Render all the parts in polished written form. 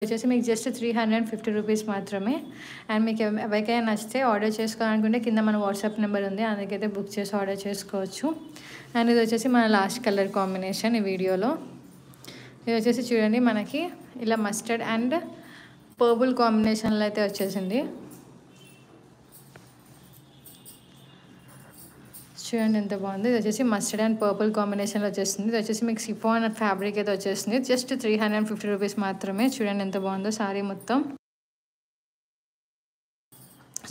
వచ్చేసి మీకు just 350 rupees మాత్రమే. అండ్ మీకు ఎవరికైనా నచ్చితే ఆర్డర్ చేసుకోవాలనుకుంటే కింద మన వాట్సాప్ నెంబర్ ఉంది, అందుకైతే బుక్ చేసి ఆర్డర్ చేసుకోవచ్చు. అండ్ ఇది వచ్చేసి మన లాస్ట్ కలర్ కాంబినేషన్ ఈ వీడియోలో. ఇది వచ్చేసి చూడండి, మనకి ఇలా మస్టర్డ్ అండ్ పర్పుల్ కాంబినేషన్లో అయితే వచ్చేసింది. చూడండి ఎంత బాగుంది. ఇది వచ్చేసి మస్టర్డ్ అండ్ పర్పుల్ కాంబినేషన్లో వచ్చేస్తుంది. ఇది వచ్చేసి మీకు సిఫాన్ ఫ్యాబ్రిక్ అయితే వచ్చేస్తుంది. జస్ట్ 350 రూపీస్ మాత్రమే. చూడండి ఎంత బాగుందో సారీ మొత్తం.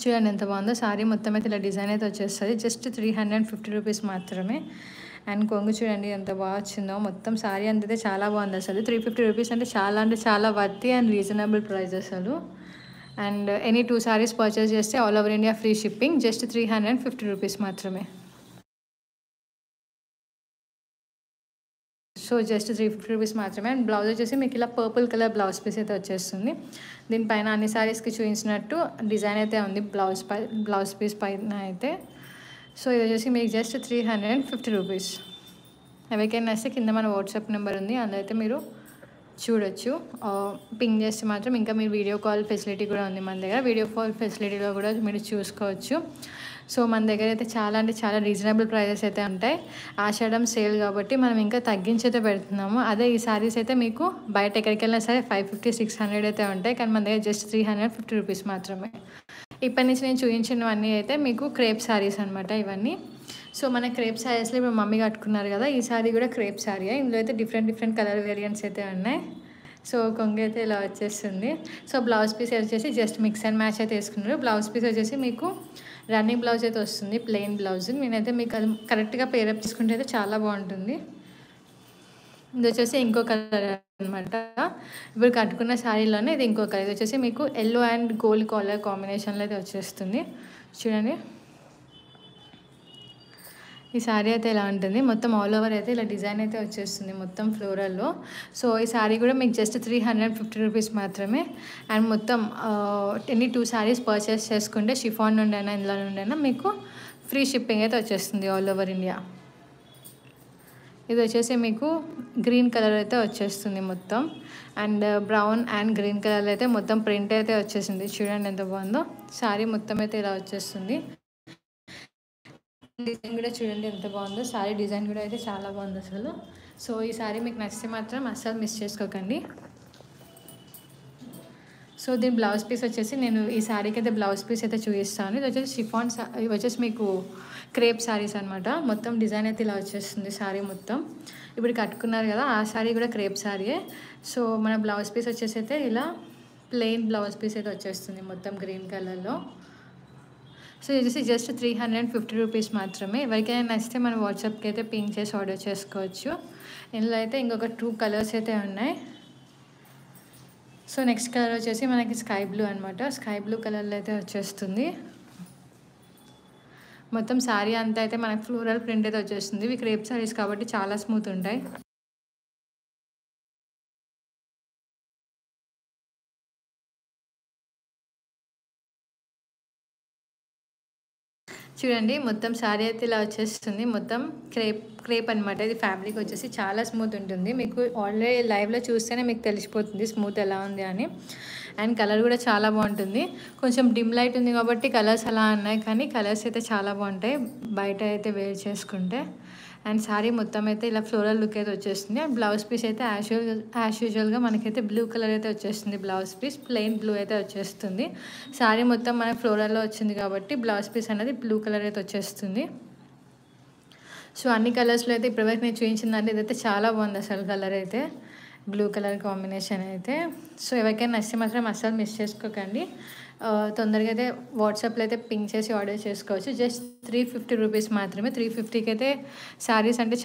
చూడండి ఎంత బాగుందో సారీ మొత్తం అయితే ఇలా డిజైన్ అయితే వచ్చేస్తుంది. జస్ట్ 350 రూపీస్ మాత్రమే. అండ్ కొంగు చూడండి ఎంత బాగా వచ్చిందో. మొత్తం సారీ అంతే చాలా బాగుంది అసలు. 350 రూపీస్ అంటే చాలా వర్తీ అండ్ రీజనబుల్ ప్రైస్ అసలు. అండ్ ఎనీ 2 సారీస్ పర్చేస్ చేస్తే all over India free shipping. Just 350 rupees మాత్రమే. సో జస్ట్ 350 రూపీస్ మాత్రమే. అండ్ బ్లౌజ్ వచ్చేసి మీకు ఇలా పర్పుల్ కలర్ బ్లౌజ్ పీస్ అయితే వచ్చేస్తుంది. దీనిపైన అన్ని సారీస్కి చూపించినట్టు డిజైన్ అయితే ఉంది బ్లౌజ్ పీస్ పైన అయితే. సో ఇది వచ్చేసి మీకు జస్ట్ 350 రూపీస్. ఎవరికైనా నచ్చితే కింద మన వాట్సాప్ నెంబర్ ఉంది, అందులో అయితే మీరు చూడొచ్చు. పింక్ చేస్తే మాత్రం ఇంకా మీరు వీడియో కాల్ ఫెసిలిటీ కూడా ఉంది మన దగ్గర. వీడియో కాల్ ఫెసిలిటీలో కూడా మీరు చూసుకోవచ్చు. సో మన దగ్గర అయితే చాలా రీజనబుల్ ప్రైజెస్ అయితే ఉంటాయి. ఆషాఢం సేల్ కాబట్టి మనం ఇంకా తగ్గించి అయితే పెడుతున్నాము. అదే ఈ సారీస్ అయితే మీకు బయట ఎక్కడికి వెళ్ళినా సరే 550-600 అయితే ఉంటాయి, కానీ మన దగ్గర జస్ట్ 350 రూపీస్ మాత్రమే. ఇప్పటి నుంచి నేను చూపించినవన్నీ అయితే మీకు క్రేప్ సారీస్ అనమాట ఇవన్నీ. సో మన క్రేప్ సారీస్లో ఇప్పుడు మమ్మీ కట్టుకున్నారు కదా, ఈ సారీ కూడా క్రేప్ సారీయే. ఇందులో అయితే డిఫరెంట్ కలర్ వేరియంట్స్ అయితే ఉన్నాయి. సో కొంగు అయితే ఇలా వచ్చేస్తుంది. సో బ్లౌజ్ పీస్ వచ్చేసి జస్ట్ మిక్స్ అండ్ మ్యాచ్ అయితే వేసుకున్నారు. బ్లౌజ్ పీస్ వచ్చేసి మీకు రన్నింగ్ బ్లౌజ్ అయితే వస్తుంది, ప్లెయిన్ బ్లౌజ్. నేనైతే మీకు అది కరెక్ట్గా పేరప్ చేసుకుంటే అయితే చాలా బాగుంటుంది. ఇది వచ్చేసి ఇంకో కలర్ అనమాట. ఇప్పుడు కట్టుకున్న శారీలోనే ఇది ఇంకో కలర్. ఇది వచ్చేసి మీకు ఎల్లో అండ్ గోల్డ్ కలర్ కాంబినేషన్లో అయితే వచ్చేస్తుంది. చూడండి ఈ శారీ అయితే ఇలా ఉంటుంది. మొత్తం ఆల్ ఓవర్ అయితే ఇలా డిజైన్ అయితే వచ్చేస్తుంది మొత్తం ఫ్లోరల్లో. సో ఈ శారీ కూడా మీకు జస్ట్ 350 రూపీస్ మాత్రమే. అండ్ మొత్తం ఎనీ 2 శారీస్ పర్చేస్ చేసుకుంటే షిఫాన్ నుండైనా ఇందులో నుండైనా మీకు ఫ్రీ షిప్పింగ్ అయితే వచ్చేస్తుంది ఆల్ ఓవర్ ఇండియా. ఇది వచ్చేసి మీకు గ్రీన్ కలర్ అయితే వచ్చేస్తుంది మొత్తం. And brown and green colour అయితే మొత్తం ప్రింట్ అయితే వచ్చేసింది. చూడండి ఎంత బాగుందో. శారీ మొత్తం అయితే ఇలా వచ్చేస్తుంది. డిజైన్ కూడా చూడండి ఎంత బాగుందో. శారీ డిజైన్ కూడా అయితే చాలా బాగుంది అసలు. సో ఈ శారీ మీకు నచ్చితే మాత్రం అస్సలు మిస్ చేసుకోకండి. సో దీని బ్లౌజ్ పీస్ వచ్చేసి నేను ఈ శారీకి అయితే బ్లౌజ్ పీస్ అయితే చూపిస్తాను. ఇది వచ్చేసి షిఫాన్ ఇది వచ్చేసి మీకు క్రేప్ శారీస్ అనమాట. మొత్తం డిజైన్ అయితే ఇలా వచ్చేస్తుంది శారీ మొత్తం. ఇప్పుడు కట్టుకున్నారు కదా ఆ శారీ కూడా క్రేప్ శారీయే. సో మన బ్లౌజ్ పీస్ వచ్చేసి అయితే ఇలా ప్లెయిన్ బ్లౌజ్ పీస్ అయితే వచ్చేస్తుంది మొత్తం గ్రీన్ కలర్లో. సో ఇది వచ్చేసి జస్ట్ 350 రూపీస్ మాత్రమే. ఎవరికైనా నచ్చితే మన వాట్సాప్కి అయితే పింక్ చేసి ఆర్డర్ చేసుకోవచ్చు. ఇందులో అయితే ఇంకొక 2 కలర్స్ అయితే ఉన్నాయి. సో నెక్స్ట్ కలర్ వచ్చేసి మనకి స్కై బ్లూ అనమాట. స్కై బ్లూ కలర్లో అయితే వచ్చేస్తుంది. మొత్తం శారీ అంతా అయితే మనకి ఫ్లోరల్ ప్రింట్ అయితే వచ్చేస్తుంది. ఇవి క్రేప్ శారీస్ కాబట్టి చాలా స్మూత్ ఉంటాయి. చూడండి మొత్తం శారీ అయితే ఇలా వచ్చేస్తుంది. మొత్తం క్రేప్ అనమాట. ఇది ఫ్యాబ్రిక్ వచ్చేసి చాలా స్మూత్ ఉంటుంది. మీకు ఆల్రెడీ లైవ్లో చూస్తేనే మీకు తెలిసిపోతుంది స్మూత్ ఎలా ఉంది అని. అండ్ కలర్ కూడా చాలా బాగుంటుంది. కొంచెం డిమ్ లైట్ ఉంది కాబట్టి కలర్స్ అలా ఉన్నాయి, కానీ కలర్స్ అయితే చాలా బాగుంటాయి బయట అయితే వేర్ చేసుకుంటే. అండ్ శారీ మొత్తం అయితే ఇలా ఫ్లోరల్ లుక్ అయితే వచ్చేస్తుంది. అండ్ బ్లౌజ్ పీస్ అయితే యాజ్ యూజువల్గా మనకైతే బ్లూ కలర్ అయితే వచ్చేస్తుంది. బ్లౌజ్ పీస్ ప్లెయిన్ బ్లూ అయితే వచ్చేస్తుంది. శారీ మొత్తం మనకి ఫ్లోరల్లో వచ్చింది కాబట్టి బ్లౌజ్ పీస్ అనేది బ్లూ కలర్ అయితే వచ్చేస్తుంది. సో అన్ని కలర్స్లో అయితే ఇప్పటివరకు నేను చూపించిందంటే ఇదైతే చాలా బాగుంది అసలు. కలర్ అయితే బ్లూ కలర్ కాంబినేషన్ అయితే. సో ఎవరికైనా నచ్చితే మాత్రం అస్సలు మిస్ చేసుకోకండి. తొందరగా అయితే వాట్సాప్లో అయితే పింక్ చేసి ఆర్డర్ చేసుకోవచ్చు. జస్ట్ 350 రూపీస్ మాత్రమే. 350కి అయితే శారీస్ అంటే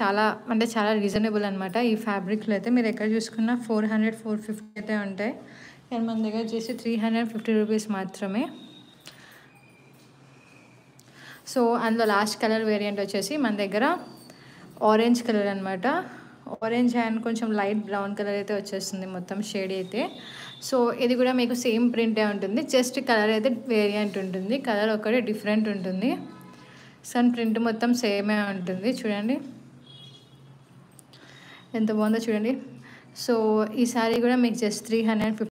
చాలా రీజనబుల్ అనమాట. ఈ ఫ్యాబ్రిక్లో అయితే మీరు ఎక్కడ చూసుకున్నా 400-450 అయితే ఉంటాయి, కానీ మన దగ్గర చేసి 350 రూపీస్ మాత్రమే. సో అందులో లాస్ట్ కలర్ వేరియంట్ వచ్చేసి మన దగ్గర ఆరెంజ్ కలర్ అనమాట. ఆరెంజ్ అండ్ కొంచెం లైట్ బ్రౌన్ కలర్ అయితే వచ్చేస్తుంది మొత్తం షేడ్ అయితే. సో ఇది కూడా మీకు సేమ్ ప్రింటే ఉంటుంది, జస్ట్ కలర్ అయితే వేరియంట్ ఉంటుంది. కలర్ ఒకటి డిఫరెంట్ ఉంటుంది. సన్ ప్రింట్ మొత్తం సేమే ఉంటుంది. చూడండి ఎంత బాగుందో చూడండి. సో ఈ శారీ కూడా మీకు జస్ట్ 350